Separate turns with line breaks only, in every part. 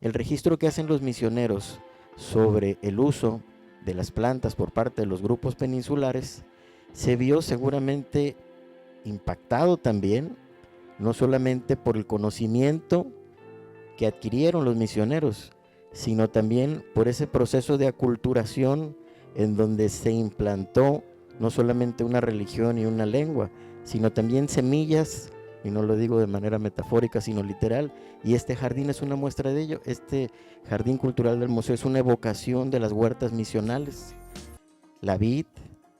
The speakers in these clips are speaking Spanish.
El registro que hacen los misioneros sobre el uso de las plantas por parte de los grupos peninsulares se vio seguramente impactado también, no solamente por el conocimiento que adquirieron los misioneros, sino también por ese proceso de aculturación en donde se implantó no solamente una religión y una lengua, sino también semillas, y no lo digo de manera metafórica, sino literal, y este jardín es una muestra de ello. Este jardín cultural del museo es una evocación de las huertas misionales, la vid,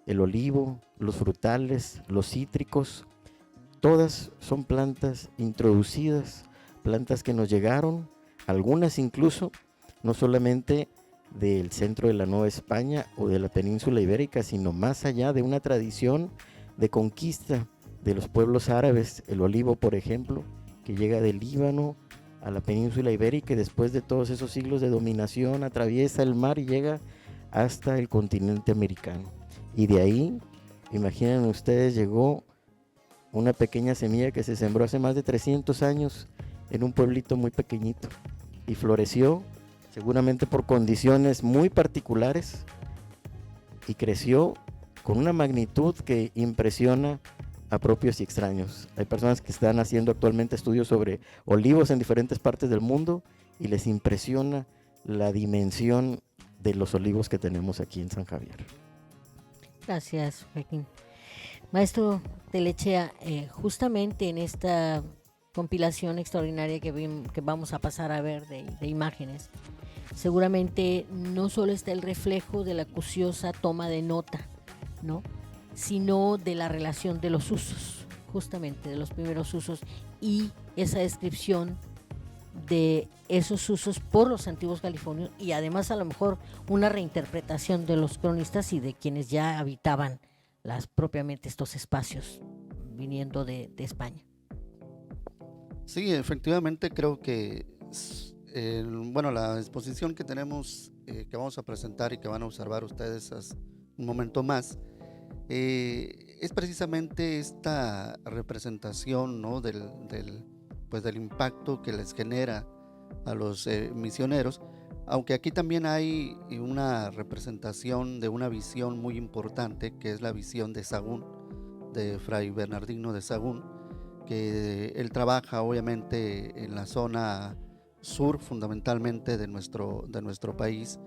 el olivo, los frutales, los cítricos, todas son plantas introducidas, plantas que nos llegaron, algunas incluso, no solamente del centro de la Nueva España o de la península ibérica, sino más allá de una tradición de conquista de los pueblos árabes, el olivo por ejemplo, que llega del Líbano a la península ibérica y después de todos esos siglos de dominación atraviesa el mar y llega hasta el continente americano. Y de ahí, imaginen ustedes, llegó una pequeña semilla que se sembró hace más de 300 años en un pueblito muy pequeñito y floreció seguramente por condiciones muy particulares y creció con una magnitud que impresiona a propios y extraños. Hay personas que están haciendo actualmente estudios sobre olivos en diferentes partes del mundo y les impresiona la dimensión de los olivos que tenemos aquí en San Javier.
Gracias, Joaquín. Maestro Telechea, justamente en esta compilación extraordinaria que vamos a pasar a ver de imágenes, seguramente no solo está el reflejo de la acuciosa toma de nota, ¿no?, sino de la relación de los usos, justamente de los primeros usos y esa descripción de esos usos por los antiguos californios y además a lo mejor una reinterpretación de los cronistas y de quienes ya habitaban propiamente estos espacios viniendo de España.
Sí, efectivamente creo que bueno, la exposición que tenemos, que vamos a presentar y que van a observar ustedes un momento más, es precisamente esta representación, ¿no?, del impacto que les genera a los misioneros, aunque aquí también hay una representación de una visión muy importante, que es la visión de Sahagún, de Fray Bernardino de Sahagún, que él trabaja obviamente en la zona sur fundamentalmente de nuestro país,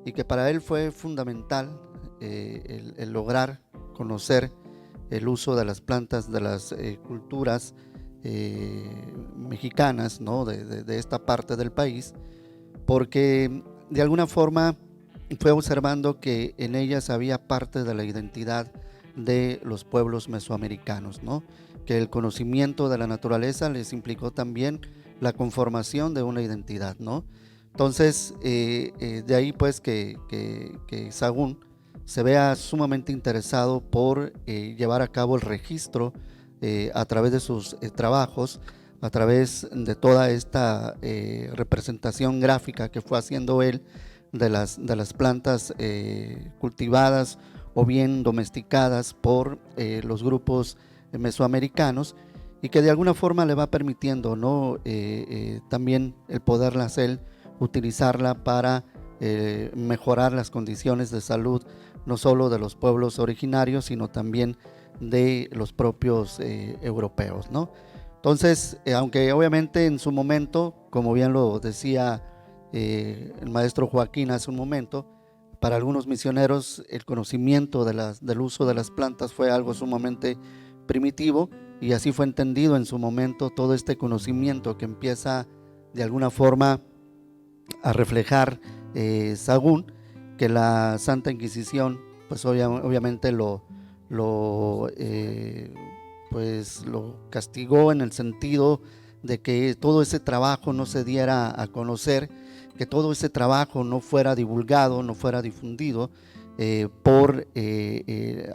y que para él fue fundamental el lograr conocer el uso de las plantas de las culturas mexicanas, ¿no?, de esta parte del país, porque de alguna forma fue observando que en ellas había parte de la identidad de los pueblos mesoamericanos, ¿no?, que el conocimiento de la naturaleza les implicó también la conformación de una identidad, ¿no? Entonces, de ahí pues que Sahagún se vea sumamente interesado por llevar a cabo el registro a través de sus trabajos, a través de toda esta representación gráfica que fue haciendo él de las plantas cultivadas o bien domesticadas por los grupos mesoamericanos, y que de alguna forma le va permitiendo, ¿no?, también el poderlas él utilizarla para mejorar las condiciones de salud no solo de los pueblos originarios, sino también de los propios europeos, ¿no? Entonces, aunque obviamente en su momento, como bien lo decía el maestro Joaquín hace un momento, para algunos misioneros el conocimiento del uso de las plantas fue algo sumamente primitivo, y así fue entendido en su momento todo este conocimiento que empieza de alguna forma a reflejar Sahagún, que la Santa Inquisición pues obviamente lo castigó en el sentido de que todo ese trabajo no se diera a conocer, que todo ese trabajo no fuera divulgado, no fuera difundido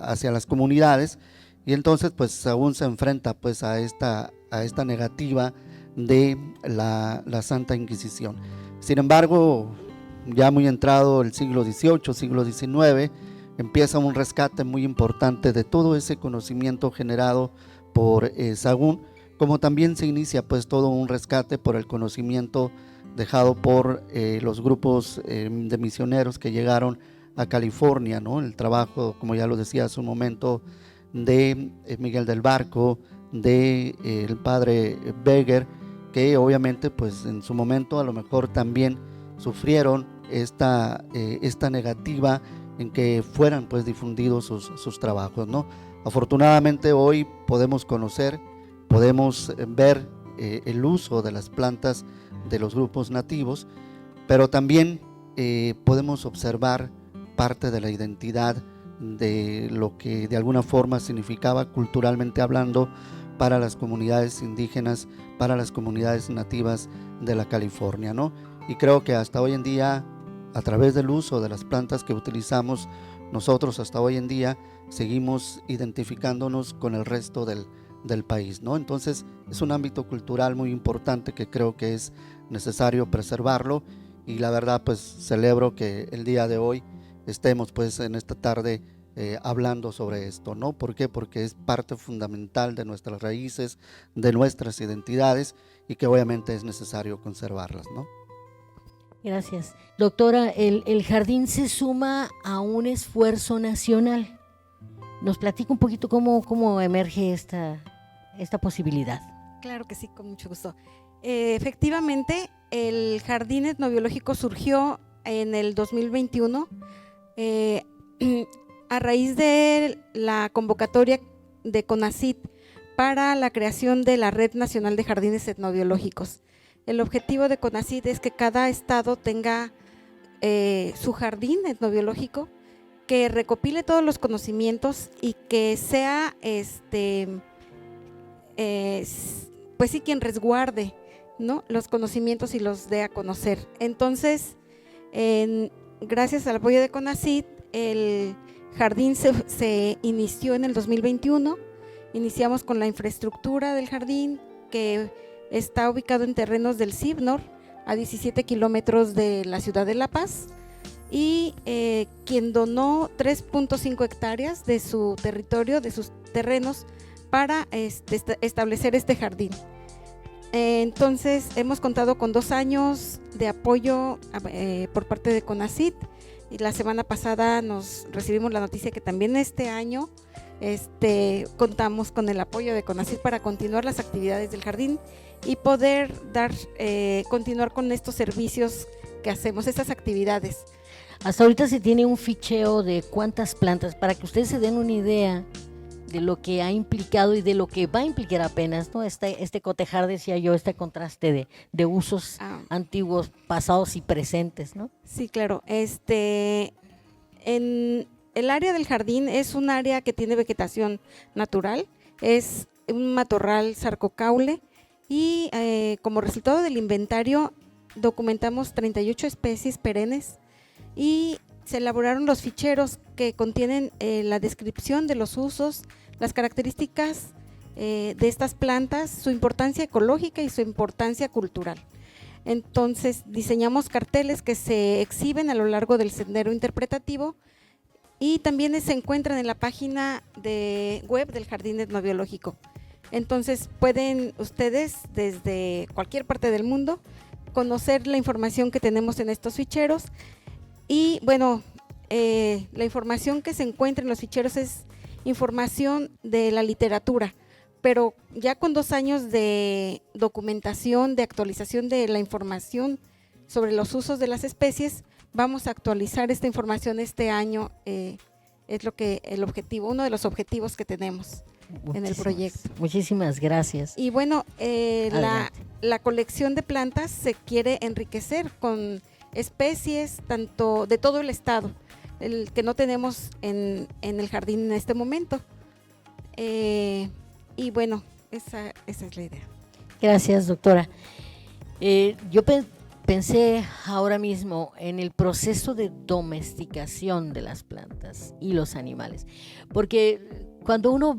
hacia las comunidades. Y entonces pues Sahagún se enfrenta pues a esta negativa de la Santa Inquisición. Sin embargo, ya muy entrado el siglo XVIII, siglo XIX, empieza un rescate muy importante de todo ese conocimiento generado por Sahagún, como también se inicia pues todo un rescate por el conocimiento dejado por los grupos de misioneros que llegaron a California, ¿no? El trabajo, como ya lo decía hace un momento, de Miguel del Barco, de el padre Beger, que obviamente pues en su momento a lo mejor también sufrieron esta negativa en que fueran pues difundidos sus trabajos, ¿no? Afortunadamente hoy podemos conocer, podemos ver el uso de las plantas de los grupos nativos, pero también podemos observar parte de la identidad de lo que de alguna forma significaba culturalmente hablando para las comunidades indígenas, para las comunidades nativas de la California, ¿no? Y creo que hasta hoy en día, a través del uso de las plantas que utilizamos nosotros hasta hoy en día, seguimos identificándonos con el resto del país, ¿no? Entonces es un ámbito cultural muy importante que creo que es necesario preservarlo, y la verdad pues celebro que el día de hoy estemos pues en esta tarde hablando sobre esto, ¿no? ¿Por qué? Porque es parte fundamental de nuestras raíces, de nuestras identidades, y que obviamente es necesario conservarlas, ¿no?
Gracias. Doctora, el jardín se suma a un esfuerzo nacional. ¿Nos platica un poquito cómo emerge esta posibilidad?
Claro que sí, con mucho gusto. Efectivamente, el Jardín Etnobiológico surgió en el 2021 a raíz de la convocatoria de CONACYT para la creación de la Red Nacional de Jardines Etnobiológicos. El objetivo de CONACYT es que cada estado tenga su jardín etnobiológico, que recopile todos los conocimientos y que sea pues sí, quien resguarde, ¿no?, los conocimientos y los dé a conocer. Entonces, gracias al apoyo de CONACYT, el jardín se inició en el 2021. Iniciamos con la infraestructura del jardín, que está ubicado en terrenos del CIBNOR, a 17 kilómetros de la ciudad de La Paz, y quien donó 3.5 hectáreas de su territorio, de sus terrenos, para establecer este jardín. Entonces hemos contado con 2 años de apoyo por parte de CONACYT, y la semana pasada recibimos la noticia que también este año contamos con el apoyo de CONACYT para continuar las actividades del jardín y poder continuar con estos servicios que hacemos, estas actividades.
Hasta ahorita se tiene un ficheo de cuántas plantas, para que ustedes se den una idea de lo que ha implicado y de lo que va a implicar apenas, ¿no? Este cotejar, decía yo, este contraste de usos antiguos, pasados y presentes, ¿no?
Sí, claro. En el área del jardín es un área que tiene vegetación natural, es un matorral sarcocaule, y como resultado del inventario documentamos 38 especies perennes, y se elaboraron los ficheros que contienen la descripción de los usos, las características de estas plantas, su importancia ecológica y su importancia cultural. Entonces diseñamos carteles que se exhiben a lo largo del sendero interpretativo, y también se encuentran en la página web del Jardín Etnobiológico. Entonces pueden ustedes desde cualquier parte del mundo conocer la información que tenemos en estos ficheros. Y bueno, la información que se encuentra en los ficheros es información de la literatura, pero ya con 2 años de documentación, de actualización de la información sobre los usos de las especies, vamos a actualizar esta información este año. Es uno de los objetivos que tenemos en el proyecto.
Muchísimas gracias.
Y bueno, la colección de plantas se quiere enriquecer con especies tanto de todo el estado, el que no tenemos en el jardín en este momento. Y bueno, esa es la idea.
Gracias, doctora. Yo pensé ahora mismo en el proceso de domesticación de las plantas y los animales, porque cuando uno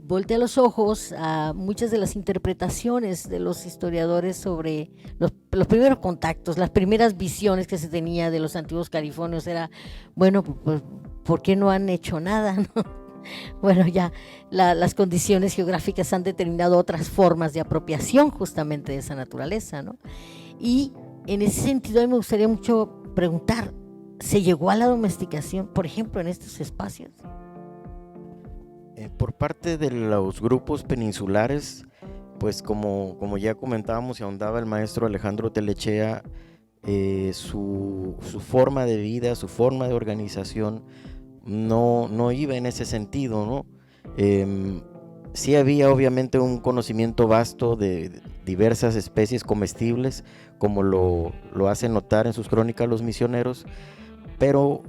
voltea los ojos a muchas de las interpretaciones de los historiadores sobre los primeros contactos, las primeras visiones que se tenía de los antiguos californios, era, bueno, pues ¿por qué no han hecho nada? ¿No? Bueno, ya las condiciones geográficas han determinado otras formas de apropiación justamente de esa naturaleza, ¿no? Y en ese sentido a mí me gustaría mucho preguntar, ¿se llegó a la domesticación, por ejemplo, en estos espacios?
Por parte de los grupos peninsulares, pues como ya comentábamos y ahondaba el maestro Alejandro Telechea, su forma de vida, su forma de organización no iba en ese sentido, ¿no? Sí había obviamente un conocimiento vasto de diversas especies comestibles, como lo hacen notar en sus crónicas los misioneros, pero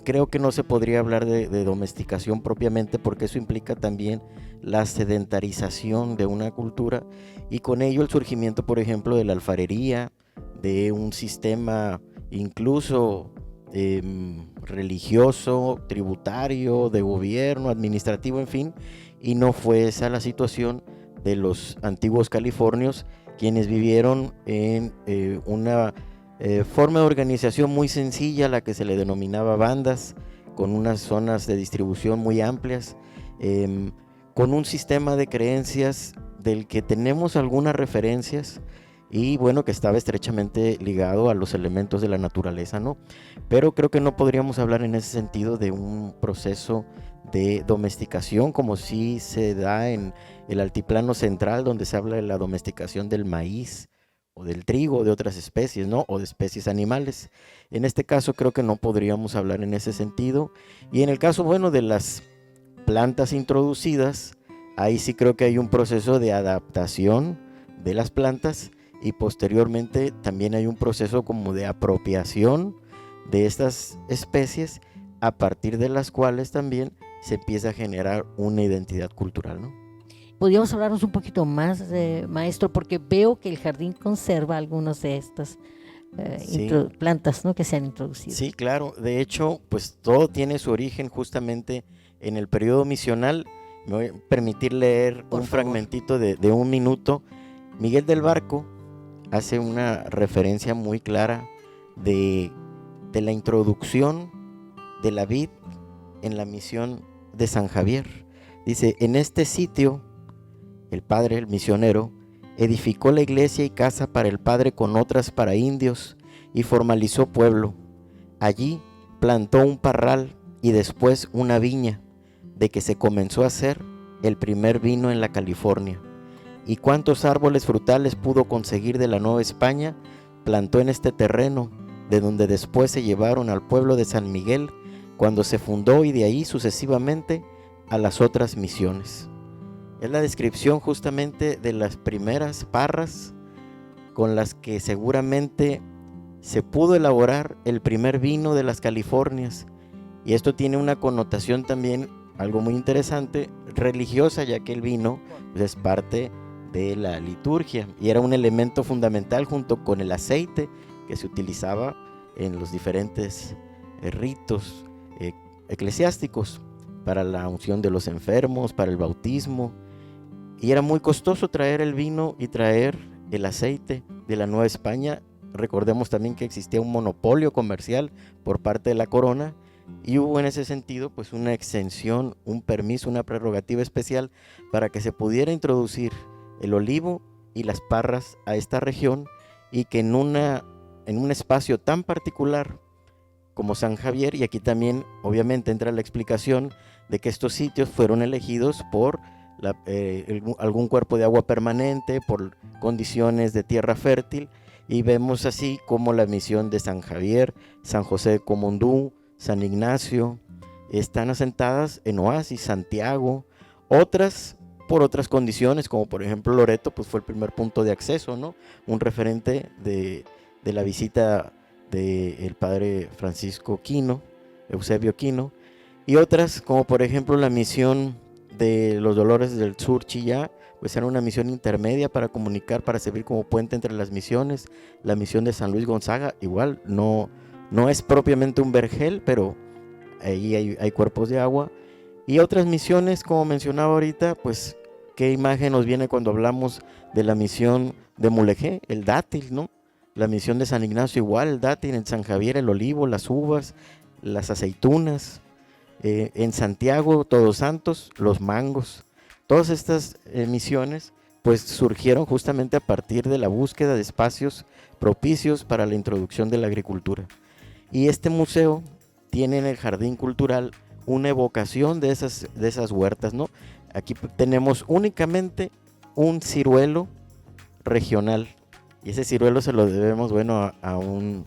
creo que no se podría hablar de domesticación propiamente, porque eso implica también la sedentarización de una cultura y con ello el surgimiento, por ejemplo, de la alfarería, de un sistema incluso religioso, tributario, de gobierno, administrativo, en fin, y no fue esa la situación de los antiguos californios, quienes vivieron en una forma de organización muy sencilla, la que se le denominaba bandas, con unas zonas de distribución muy amplias, con un sistema de creencias del que tenemos algunas referencias y bueno, que estaba estrechamente ligado a los elementos de la naturaleza, ¿no? Pero creo que no podríamos hablar en ese sentido de un proceso de domesticación como sí se da en el altiplano central, donde se habla de la domesticación del maíz o del trigo, de otras especies, ¿no? O de especies animales. En este caso creo que no podríamos hablar en ese sentido. Y en el caso, bueno, de las plantas introducidas, ahí sí creo que hay un proceso de adaptación de las plantas y posteriormente también hay un proceso como de apropiación de estas especies, a partir de las cuales también se empieza a generar una identidad cultural, ¿no?
Podríamos hablarnos un poquito más, maestro, porque veo que el jardín conserva algunas de estas
Sí.
plantas, ¿no?, que se han introducido.
Sí, claro. De hecho, pues todo tiene su origen justamente en el periodo misional. Me voy a permitir leer
Por
un
favor.
fragmentito de un minuto. Miguel del Barco hace una referencia muy clara de la introducción de la vid en la misión de San Javier. Dice, en este sitio, el padre, el misionero, edificó la iglesia y casa para el padre con otras para indios y formalizó pueblo. Allí plantó un parral y después una viña, de que se comenzó a hacer el primer vino en la California. Y cuántos árboles frutales pudo conseguir de la Nueva España, plantó en este terreno, de donde después se llevaron al pueblo de San Miguel, cuando se fundó, y de ahí sucesivamente a las otras misiones. Es la descripción justamente de las primeras parras con las que seguramente se pudo elaborar el primer vino de las Californias. Y esto tiene una connotación también, algo muy interesante, religiosa, ya que el vino pues, es parte de la liturgia y era un elemento fundamental junto con el aceite que se utilizaba en los diferentes ritos eclesiásticos para la unción de los enfermos, para el bautismo, y era muy costoso traer el vino y traer el aceite de la Nueva España. Recordemos también que existía un monopolio comercial por parte de la corona y hubo en ese sentido pues una exención, un permiso, una prerrogativa especial para que se pudiera introducir el olivo y las parras a esta región, y que en un espacio tan particular como San Javier, y aquí también obviamente entra la explicación de que estos sitios fueron elegidos por algún cuerpo de agua permanente, por condiciones de tierra fértil, y vemos así como la misión de San Javier, San José de Comondú, San Ignacio, están asentadas en oasis, Santiago, otras por otras condiciones, como por ejemplo Loreto, pues fue el primer punto de acceso, ¿no? Un referente de la visita del padre Francisco Quino, Eusebio Quino, y otras como por ejemplo la misión de los Dolores del Sur, Chillá, pues era una misión intermedia para comunicar, para servir como puente entre las misiones. La misión de San Luis Gonzaga, igual, no es propiamente un vergel, pero ahí hay cuerpos de agua. Y otras misiones, como mencionaba ahorita, pues qué imagen nos viene cuando hablamos de la misión de Mulegé, el dátil, ¿no? La misión de San Ignacio igual, el dátil, en San Javier el olivo, las uvas, las aceitunas. En Santiago, Todos Santos, Los Mangos. Todas estas misiones pues surgieron justamente a partir de la búsqueda de espacios propicios para la introducción de la agricultura. Y este museo tiene en el jardín cultural una evocación de esas huertas, ¿no? Aquí tenemos únicamente un ciruelo regional, y ese ciruelo se lo debemos, bueno, a un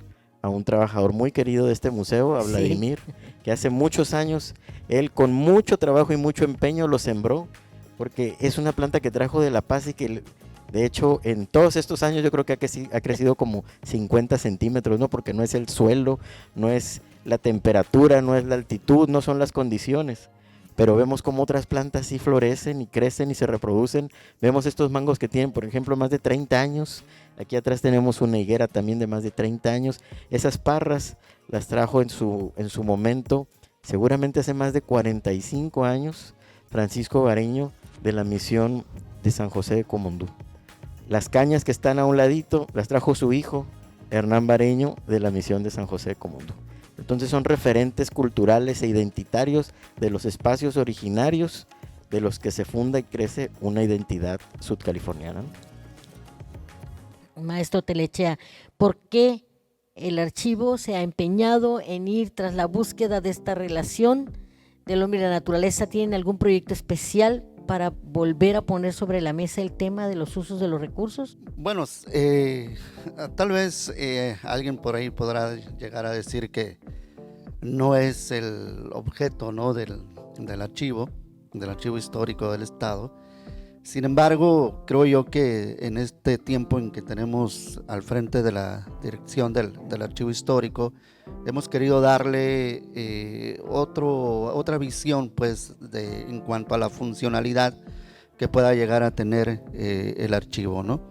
trabajador muy querido de este museo, a Vladimir, sí, que hace muchos años, él con mucho trabajo y mucho empeño lo sembró, porque es una planta que trajo de La Paz y que de hecho en todos estos años yo creo que ha crecido como 50 centímetros, ¿no? Porque no es el suelo, no es la temperatura, no es la altitud, no son las condiciones. Pero vemos cómo otras plantas sí florecen y crecen y se reproducen. Vemos estos mangos que tienen, por ejemplo, más de 30 años. Aquí atrás tenemos una higuera también de más de 30 años. Esas parras las trajo en su momento, seguramente hace más de 45 años, Francisco Bareño, de la misión de San José de Comondú. Las cañas que están a un ladito las trajo su hijo, Hernán Bareño, de la misión de San José de Comondú. Entonces son referentes culturales e identitarios de los espacios originarios de los que se funda y crece una identidad sudcaliforniana.
Maestro Telechea, ¿por qué el archivo se ha empeñado en ir tras la búsqueda de esta relación del hombre y la naturaleza? ¿Tienen algún proyecto especial para volver a poner sobre la mesa el tema de los usos de los recursos?
Bueno, tal vez alguien por ahí podrá llegar a decir que no es el objeto, ¿no?, del archivo histórico del Estado. Sin embargo, creo yo que en este tiempo en que tenemos al frente de la dirección del archivo histórico, hemos querido darle otra visión, pues, en cuanto a la funcionalidad que pueda llegar a tener el archivo, ¿no?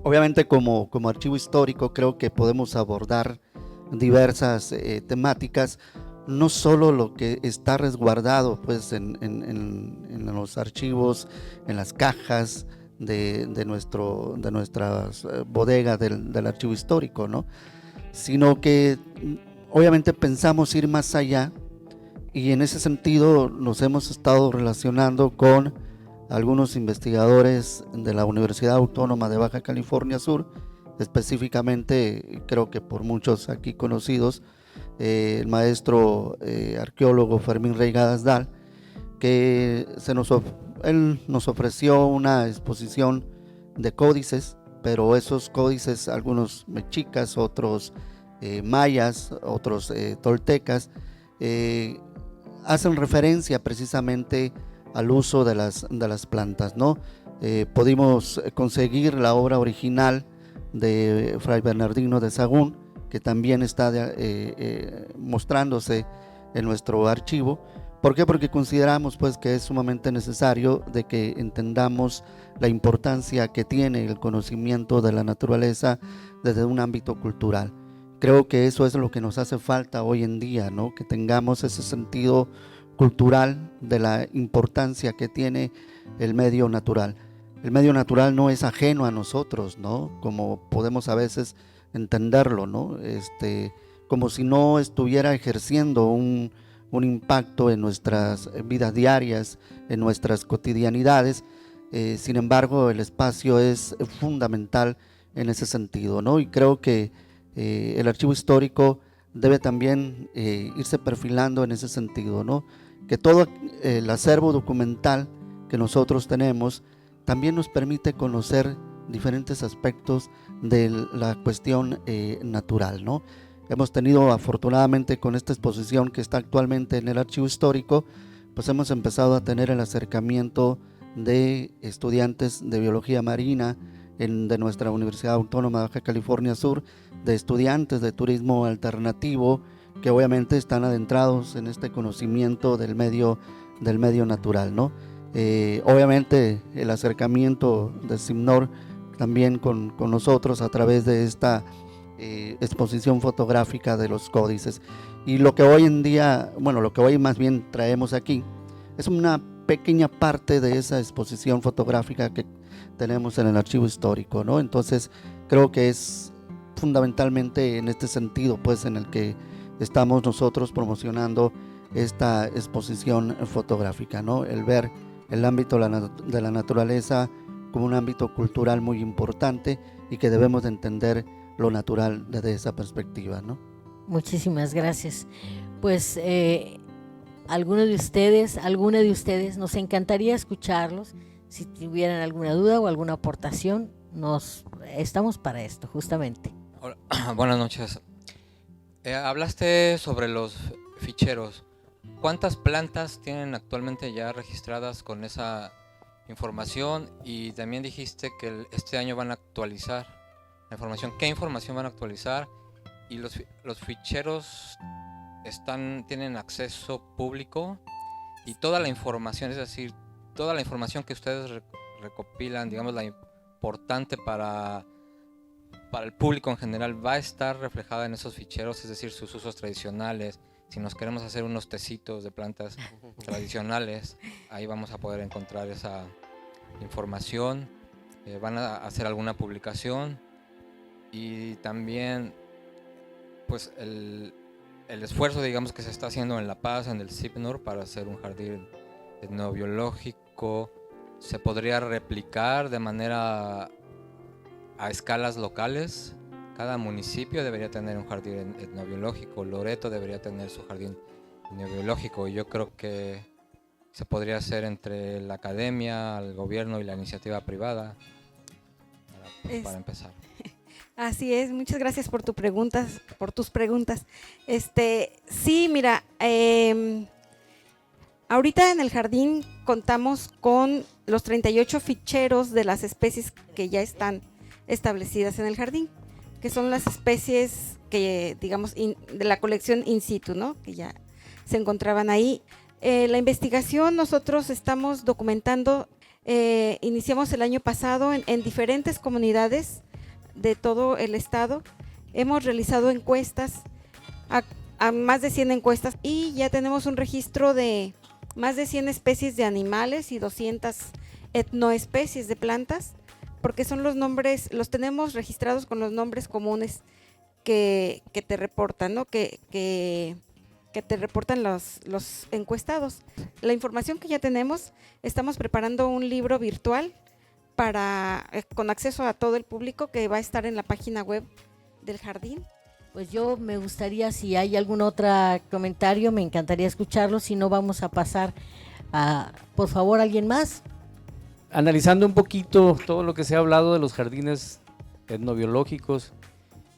Obviamente como archivo histórico creo que podemos abordar diversas temáticas, no solo lo que está resguardado, pues, en los archivos, en las cajas de nuestras bodegas del archivo histórico, ¿no?, sino que obviamente pensamos ir más allá, y en ese sentido nos hemos estado relacionando con algunos investigadores de la Universidad Autónoma de Baja California Sur, específicamente creo que por muchos aquí conocidos, el maestro arqueólogo Fermín Reigadas Dal, que él nos ofreció una exposición de códices, pero esos códices, algunos mexicas, otros mayas, otros toltecas, hacen referencia precisamente al uso de las plantas, ¿no? Pudimos conseguir la obra original de Fray Bernardino de Sahagún, que también está mostrándose en nuestro archivo. ¿Por qué? Porque consideramos, pues, que es sumamente necesario de que entendamos la importancia que tiene el conocimiento de la naturaleza desde un ámbito cultural. Creo que eso es lo que nos hace falta hoy en día, ¿no?, que tengamos ese sentido cultural de la importancia que tiene el medio natural. El medio natural no es ajeno a nosotros, ¿no?, como podemos a veces entenderlo, ¿no?, como si no estuviera ejerciendo un impacto en nuestras vidas diarias, en nuestras cotidianidades. Sin embargo, el espacio es fundamental en ese sentido, ¿no? Y creo que el archivo histórico debe también irse perfilando en ese sentido, ¿no? Que todo el acervo documental que nosotros tenemos también nos permite conocer diferentes aspectos de la cuestión natural, ¿no? Hemos tenido, afortunadamente, con esta exposición que está actualmente en el archivo histórico, pues hemos empezado a tener el acercamiento de estudiantes de biología marina de nuestra Universidad Autónoma de Baja California Sur, de estudiantes de turismo alternativo, que obviamente están adentrados en este conocimiento del medio natural, ¿no? Obviamente el acercamiento de Simnor también con nosotros a través de esta exposición fotográfica de los códices. Y lo que hoy en día, bueno, lo que hoy más bien traemos aquí es una pequeña parte de esa exposición fotográfica que tenemos en el archivo histórico, ¿no? Entonces creo que es fundamentalmente en este sentido, pues, en el que estamos nosotros promocionando esta exposición fotográfica, ¿no? El ver el ámbito de la naturaleza como un ámbito cultural muy importante y que debemos de entender lo natural desde esa perspectiva, ¿no?
Muchísimas gracias. Pues alguna de ustedes, nos encantaría escucharlos. Si tuvieran alguna duda o alguna aportación, estamos para esto, justamente.
Hola, buenas noches. Hablaste sobre los ficheros. ¿Cuántas plantas tienen actualmente ya registradas con esa información? Y también dijiste que este año van a actualizar la información. ¿Qué información van a actualizar? ¿Y los ficheros tienen acceso público? Y toda la información, es decir, toda la información que ustedes recopilan, digamos la importante para el público en general, ¿va a estar reflejada en esos ficheros? Es decir, sus usos tradicionales. Si nos queremos hacer unos tecitos de plantas tradicionales, ahí vamos a poder encontrar esa información. Van a hacer alguna publicación. Y también pues el esfuerzo, digamos, que se está haciendo en La Paz, en el CIPNUR, para hacer un jardín etnobiológico, se podría replicar de manera a escalas locales. Cada municipio debería tener un jardín etnobiológico. Loreto debería tener su jardín etnobiológico, y yo creo que se podría hacer entre la academia, el gobierno y la iniciativa privada para empezar.
Así es, muchas gracias por tus preguntas. Sí, mira, ahorita en el jardín contamos con los 38 ficheros de las especies que ya están establecidas en el jardín, que son las especies que, digamos, de la colección in situ, ¿no? Que ya se encontraban ahí. La investigación nosotros estamos documentando, iniciamos el año pasado en diferentes comunidades de todo el estado. Hemos realizado encuestas, a más de 100 encuestas, y ya tenemos un registro de más de 100 especies de animales y 200 etnoespecies de plantas, porque son los nombres, los tenemos registrados con los nombres comunes que te reportan, ¿no? Que te reportan los encuestados. La información que ya tenemos, estamos preparando un libro virtual con acceso a todo el público, que va a estar en la página web del jardín.
Pues yo me gustaría, si hay algún otro comentario, me encantaría escucharlo. Si no, vamos a pasar a, por favor, ¿alguien más?
Analizando un poquito todo lo que se ha hablado de los jardines etnobiológicos,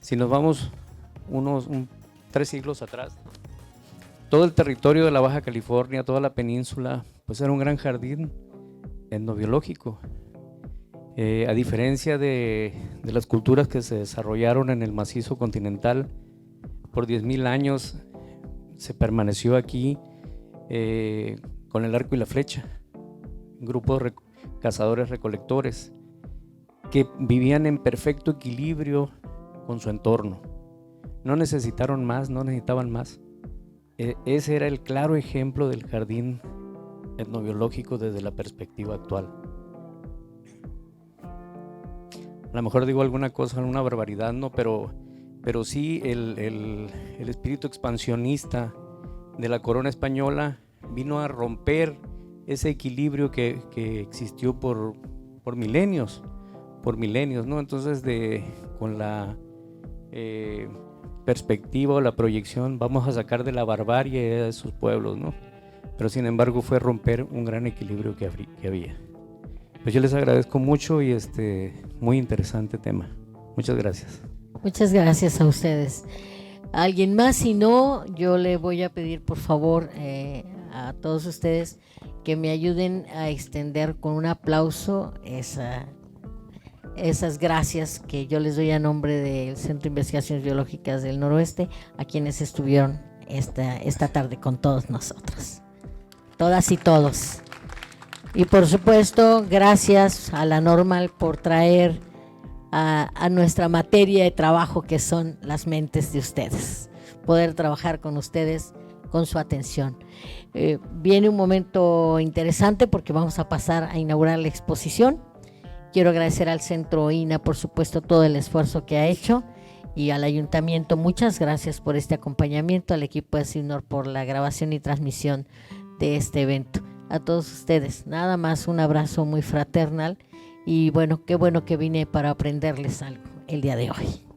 si nos vamos 3 siglos atrás, todo el territorio de la Baja California, toda la península, pues era un gran jardín etnobiológico. A diferencia de las culturas que se desarrollaron en el macizo continental, por 10,000 años se permaneció aquí con el arco y la flecha, grupos de cazadores recolectores que vivían en perfecto equilibrio con su entorno. No necesitaron más, no necesitaban más. Ese era el claro ejemplo del jardín etnobiológico desde la perspectiva actual. A lo mejor digo alguna cosa, una barbaridad, ¿no? Pero sí el espíritu expansionista de la corona española vino a romper ese equilibrio que existió por milenios, ¿no? Entonces con la perspectiva o la proyección vamos a sacar de la barbarie de esos pueblos, ¿no? Pero sin embargo fue romper un gran equilibrio que había. Pues yo les agradezco mucho y muy interesante tema. Muchas gracias.
Muchas gracias a ustedes. ¿Alguien más? Si no, yo le voy a pedir por favor a todos ustedes que me ayuden a extender con un aplauso esas gracias que yo les doy a nombre del Centro de Investigaciones Biológicas del Noroeste, a quienes estuvieron esta tarde con todos nosotros. Todas y todos. Y por supuesto, gracias a la Normal por traer a nuestra materia de trabajo, que son las mentes de ustedes, poder trabajar con ustedes con su atención. Viene un momento interesante porque vamos a pasar a inaugurar la exposición. Quiero agradecer al Centro INA, por supuesto, todo el esfuerzo que ha hecho, y al ayuntamiento, muchas gracias por este acompañamiento, al equipo de SINOR por la grabación y transmisión de este evento. A todos ustedes, nada más un abrazo muy fraternal y bueno que vine para aprenderles algo el día de hoy.